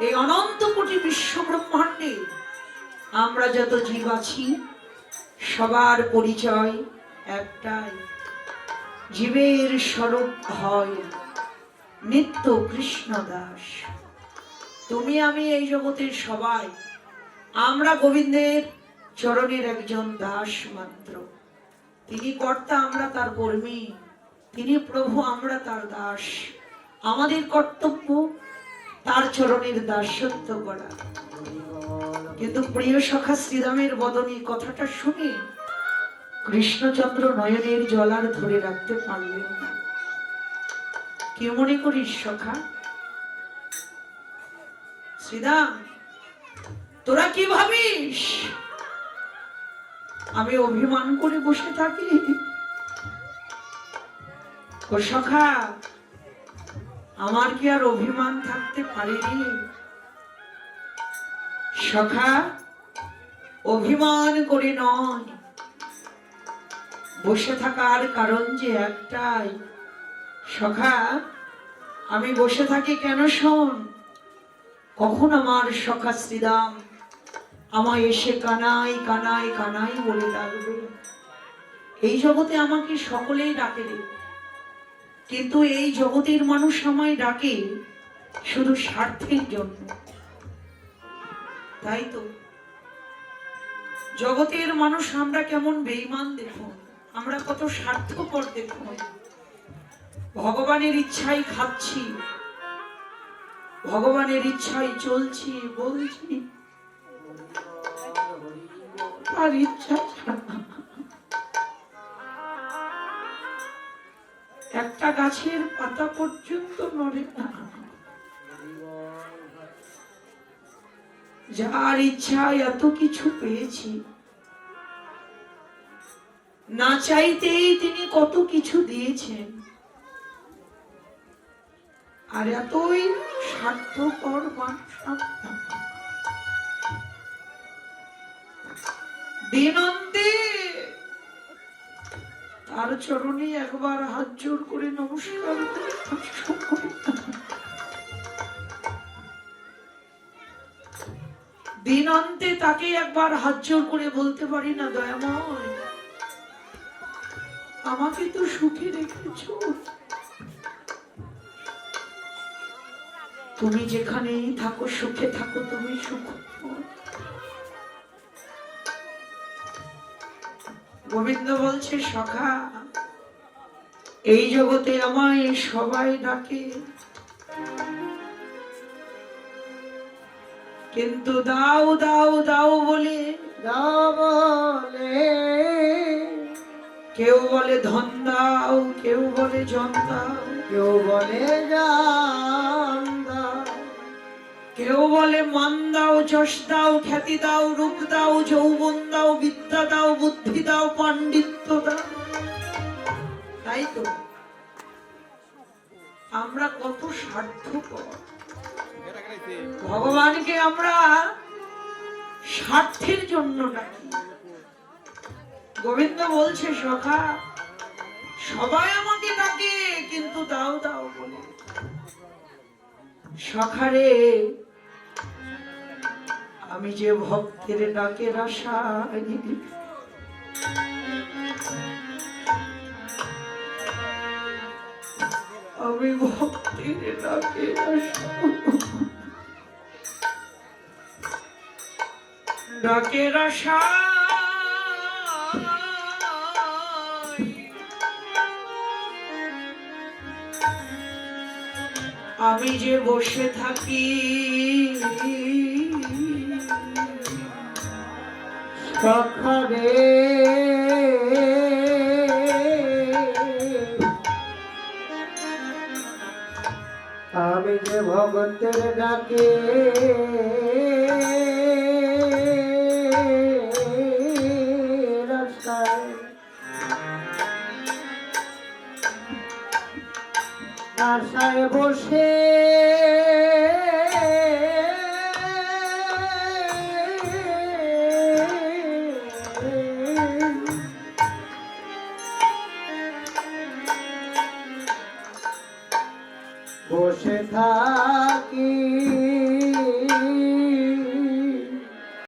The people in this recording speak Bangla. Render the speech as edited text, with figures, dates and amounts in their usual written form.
এই অনন্ত কোটি বিশ্ব ব্রহ্মাণ্ডে আমরা যত জীব আছি সবার পরিচয় একটাই, জীবের স্বরূপ হয় নিত্য কৃষ্ণ দাস। তুমি আমি এই জগতের সবাই আমরা গোবিন্দের চরণের একজন দাস মাত্র। তিনি কর্তা, আমরা তার কর্মী। তিনি প্রভু, আমরা তার দাস। আমাদের কর্তব্য তার চরণের দাসত্ব করা। কিন্তু প্রিয় সখা শ্রীরামের বদনে কথাটা শুনে কৃষ্ণচন্দ্র নয়নের জল আর ধরে রাখতে পারলেন না। কি মনে করিস সখা? শ্রীরাম, তোরা কি ভাবিস আমি অভিমান করে বসে থাকি? ও সখা, আমার কি আর অভিমান থাকতে পারেনি? সখা, অভিমান করে নয়, বসে থাকার কারণ যে একটাই। সখা, আমি বসে থাকি কেন শোন। কখন আমার সখা শ্রীরাম আমায় এসে কানাই কানাই কানাই বলে ডাকবে। এই জগতে আমাকে সকলেই ডাকে রে, কিন্তু এই জগতের মানুষ আমায় ডাকে শুধু স্বার্থের জন্য। তাই তো জগতের মানুষ আমরা কেমন বেঈমান দেখুন, আমরা কত স্বার্থপর দেখুন। ভগবানের ইচ্ছাই খাচ্ছি, ভগবানের ইচ্ছাই চলছি, বলছি, আর ইচ্ছা ছাড়া একটা গাছের পাতা পর্যন্ত নড়ে না। যার ইচ্ছায় এত কিছু পেয়েছি, না চাইতেই তিনি কত কিছু দিয়েছেন, আর এতই স্বার্থপর মানুষ। দিনন্তে তার চরণে একবার হাত জোর করে নমস্কার করে দিনন্তে তাকে একবার হাত জোর করে বলতে পারি না, দয়াময় আমাকে তো সুখে রেখেছ, তুমি যেখানেই থাকো সুখে থাকো, তুমি সুখ। গোবিন্দ বলছে, সখা এই জগতে আমায় সবাই ডাকে, কিন্তু দাও দাও দাও বলে কেউ বলে ধন দাও, কেউ বলে জন দাও, কেউ বলে জান দাও, কেউ বলে মান দাও, যশ দাও, খ্যাতি দাও, রূপ দাও, যৌবন দাও, বিদ্যা দাও, বুদ্ধি দাও, পাণ্ডিত্য দাও। তাই তো আমরা কত স্বার্থপর। ভগবানকে আমরা স্বার্থের জন্য ডাকি। গোবিন্দ বলছে, সখা সবাই আমাকে ডাকে, কিন্তু দাও দাও বলে। সখারে, আমি যে ভক্তের ডাকের আশায়, আমি ভক্তের ডাকের আশায়, ডাকের আশায় আমি যে বসে থাকি, সখারে আমি যে ভগতের ডাকে আশায় বসে